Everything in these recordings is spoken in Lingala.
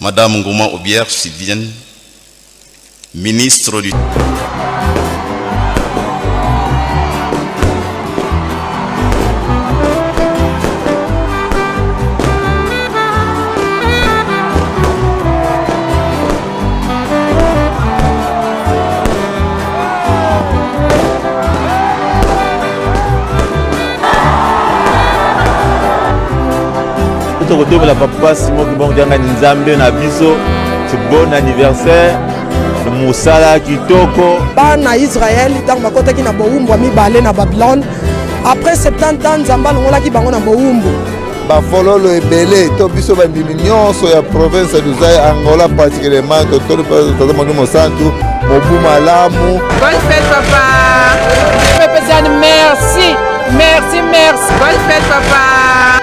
Madame Ngouma Obière Sylvienne, ministre du... Côté de la papa Simon qui bon dernier Nzambe na biso, c'est bon anniversaire. Le Moussala Kitoko. Bana Israël dans ma côté qui na boumbo mi balé na Babylone. Après 70 ans Nzamba longola ki bango na boumbo. Ba fololo ebele to biso ba nyonso ya province d'Uzai Angola particulièrement to tata Monumo Santu mobu malamu. Bonne fête papa. Merci. Merci. Bonne fête papa.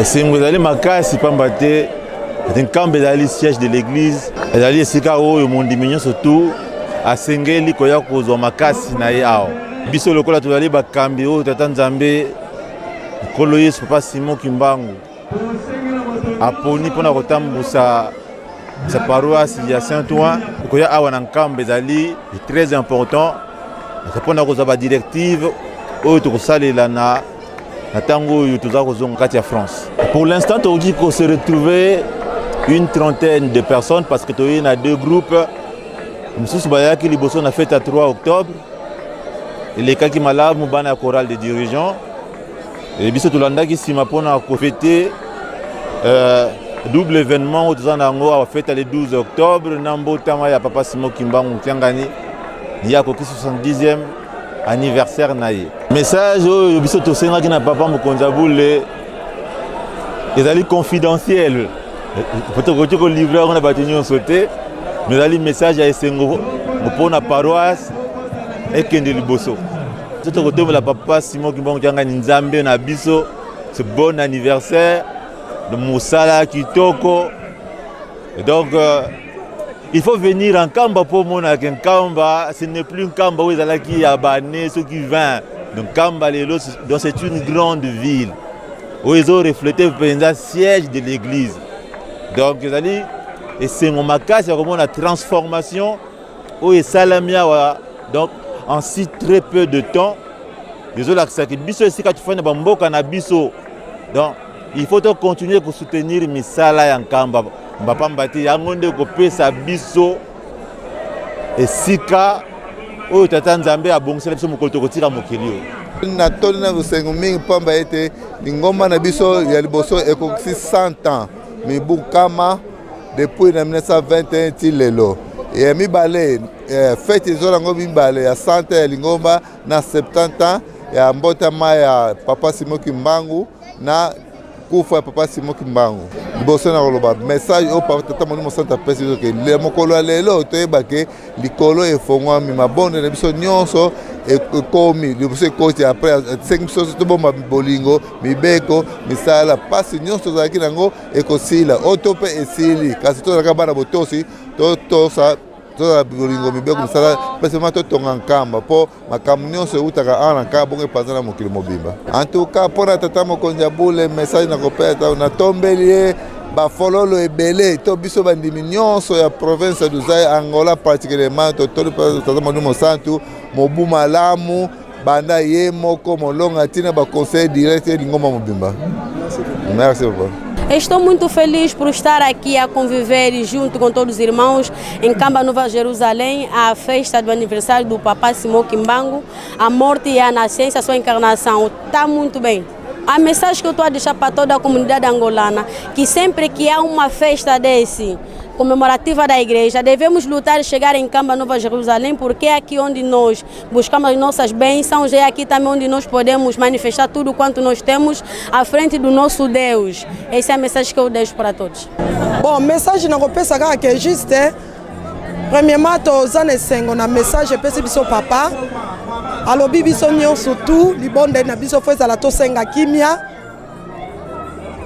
Si vous allez makasi pambate, c'est un camp le siège de l'église. Vous allez esika oyo mon diminyo surtout à Sengeli koya kozwa makasi na yao. Biso lokola tozali bakambi oyo tata Nzambe Nkolo Yesu Papa Simon Kimbangu. Aponi pona kotambusa sa paroisse ya Saint-Ouen koya awa na nkambe ezali très important. Pona kozwa ba directive oyo tokosalela na tango oyo toza kozonga kati ya France. Pour l'instant, on dit qu'on s'est retrouvé une trentaine de personnes parce que il y a deux groupes. Nous bayaki liboso on a fait à 3 octobre. Et les cas qui malades mubana chorale des dirigeants. Et biso tulanda ki sima pona ko fêter double événement au Zanango a fait le 12 octobre nambo tama ya Papa Simon Kimbangu Tiangani. Il y a 70e anniversaire naïe. Message au biso to senga ki na papa Mokonzaboule. Ils allaient confidentiels. Peut-être que le livreur on a battu on sauté. Mais les messages à Essengo pour la paroisse et Kende Liboso. Tout le côté la papa Simon Kimbangu Tiangani Nzambe na biso. C'est bon anniversaire. Le Moussala Kitoko. Et donc il faut venir en Kamba pour mon un Kamba. Ce n'est plus un Kamba où ils allaient qui abané ceux qui viennent. Donc Kamba donc c'est une grande ville. Où ils ont reflété le siège de l'église. Donc, et c'est mon macasse, il y a vraiment la transformation. Où est Salamia, donc en si très peu de temps. Désolé, c'est biso ici quand tu fais un bambo canabiso. Donc, il faut continuer pour soutenir mes salariés en Kamba. Mbapa mbati, yangonde kopé sa biso. Et sika, où tata Nzambe a bon célèbre mon koltokotira mokilio. Na toni na busengo mingi pamba ete ngomba na biso ya liboso ekoksi 100 ans mibu kama depuis 1921 ti lelo et mibale fête ezolango mibale ya 100 ya lingomba na 70 ans ya mbotama ya Papa Simon Kimbangu na kufa ya Papa Simon Kimbangu liboso na koloba message o tata monimo santa pesi ke le mokolo lelo toyeba ke likolo efongwa mi mabonde na biso nyonso ekomi liboso ekoti après 5 misoso tobomba bolingo mibeko misala pasi nyonso tozalaki nango ekosila oto mpe esili kasi tozalaka bana botosi totosa toza bolingo mibeko misala pesema totonga nkamba mpo makambo nyonso eutaka awa na nkamba bongo epanza na mokili mobimba en tout cas mpona tata mokonzi ya bule message nakopesa natombeli ye bafololo ebele to biso bandimi nyonso ya province du Zaïre Angola particulièrement totoli tata Molimo Santu mobu malamu banda ye moko molonga tina ba conseil direct lingoma mobimba. Merci beaucoup. Estou muito feliz por estar aqui a conviver junto com todos os irmãos em Kamba Nova Jerusalém, a festa do aniversário do Papa Simon Kimbangu, a morte e a nascença, a sua encarnação. Está muito bem. A mensagem que eu estou a deixar para toda a comunidade angolana, que sempre que há uma festa desse, comemorativa da igreja, devemos lutar e chegar em Kamba Nova Jerusalém, porque é aqui onde nós buscamos as nossas bênçãos, é aqui também onde nós podemos manifestar tudo quanto nós temos à frente do nosso Deus. Essa é a mensagem que eu deixo para todos. Bom, mensagem na kopesa kaka que juste premièrement toza na sengo na message pesi biso papa alobi biso nyonso tu libonde na biso fo ezala tosenga kimia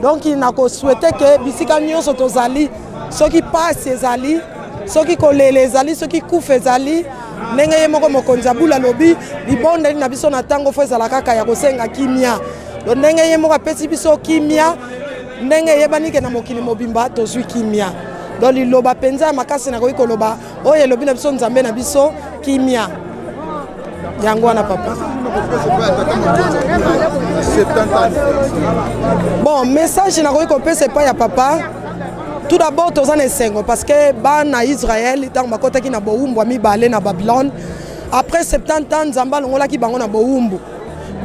donc nako souhaiter que bisika nyonso tozali soki pasi ezali soki kolela ezali soki kufa ezali ndenge ye moko mokonzi abula alobi libondeli na biso na ntango fo ezala kaka ya kosenga kimia donc ndenge ye moko apesi biso kimia ndenge yebanike na mokili mobimba tozwi kimia donc liloba mpenza ya makasi nakoki koloba oyo elobi na biso Nzambe na biso kimia yango wana papa. Bon, message nakoki kopesa epai ya papa. Tout d'abord, toza na esengo parce que bana Israël tant bakotaki na bowumbu mibale na Babylone. Après 70 ans Nzambe alongolaki bango na bowumbu.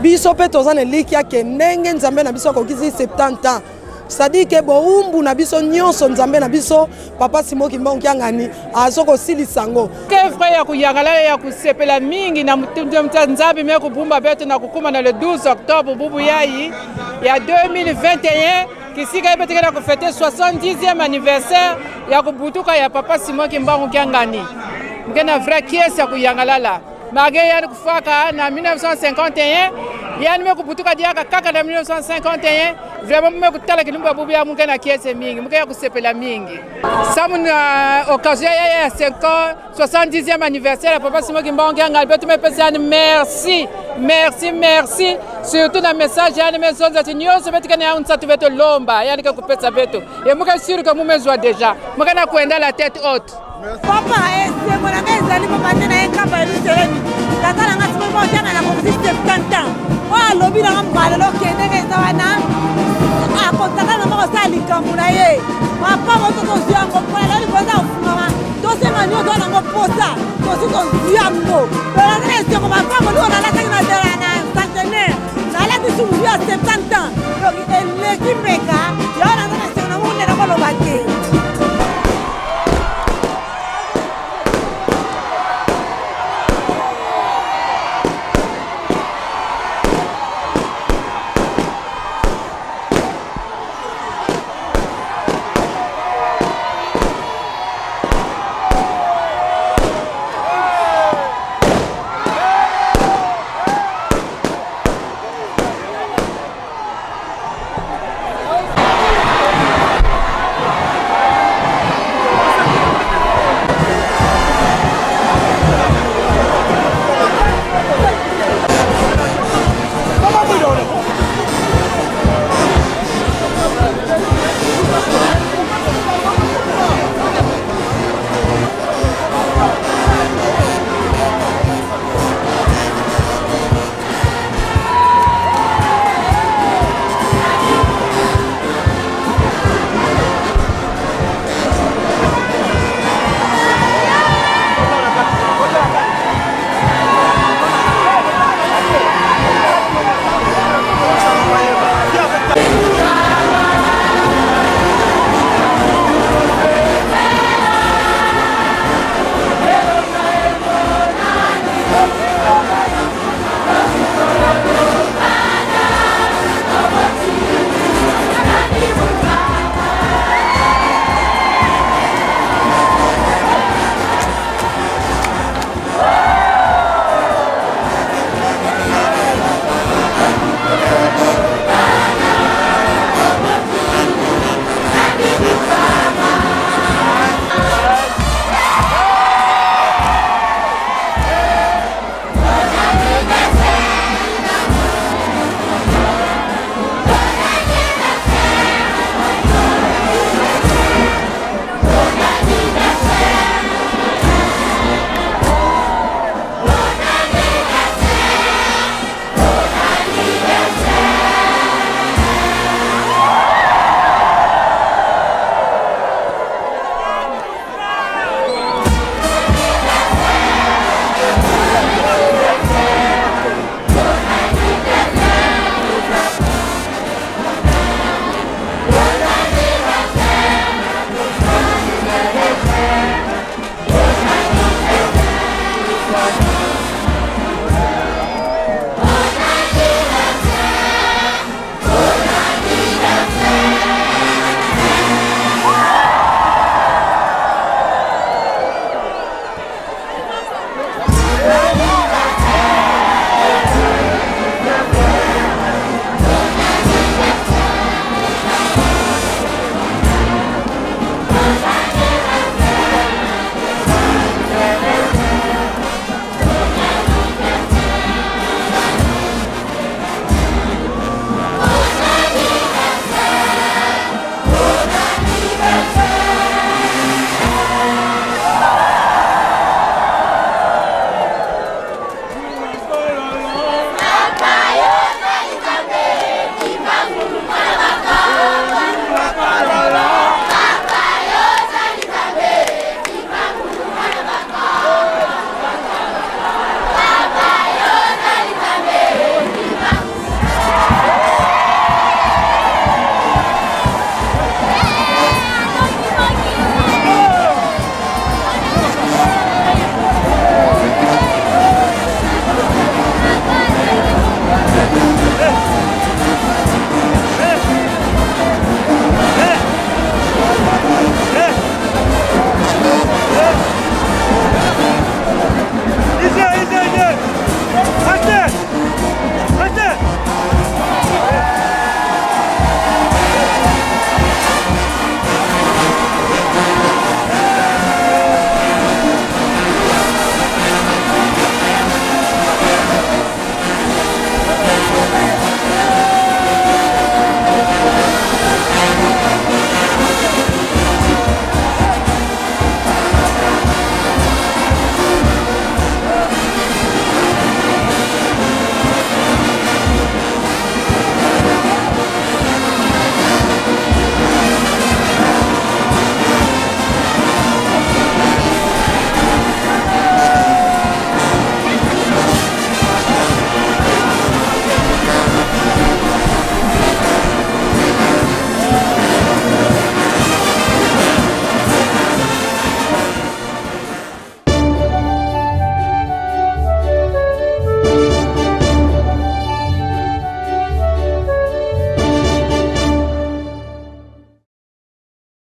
Biso pe toza na likia ke ndenge Nzambe na biso akokisi 70 ans. C'est-à-dire que bowumbu na biso nyonso Nzambe na biso Papa Simon Kimbangu Kiangani azoko silisango. Ke frère ya kuyangala ya kusepela mingi na Nzambe me kubumba betu na kukuma na le 12 octobre bubu yayi ya 2021 kisika ibetekela kufete 70e anniversaire ya kubutuka ya Papa Simon Kimbangu Kiangani. Mkena frère kiesi ya kuyangalala. Magé ya kufaka na 1951 yani me kuputuka diaka kaka na 1951 vraiment me kutala kilimba bubu ya munga na kiese mingi munga ya kusepela mingi samu na occasion ya 5 ans 70e anniversaire ya Papa Simon Kimbangu ngalbe tu me pesa merci surtout na message yani mesonza tinyoso betika na unsa tu veto lomba yani ka kupesa veto et munga sûr que mumezwa déjà munga na kwenda la tête haute. Papa ese mwana ngeza ni papa nena enkamba eluselemi tatala ngati mwa jana na komisi 70 ans wa lobi na mbala lo kende ngeza wana akotaka na mwa sali kamuna ye papa moto to ziango kwa lali kwanza ufuma to senga nyoto na ngoposa to sito ziango to na ngezi ko papa mo na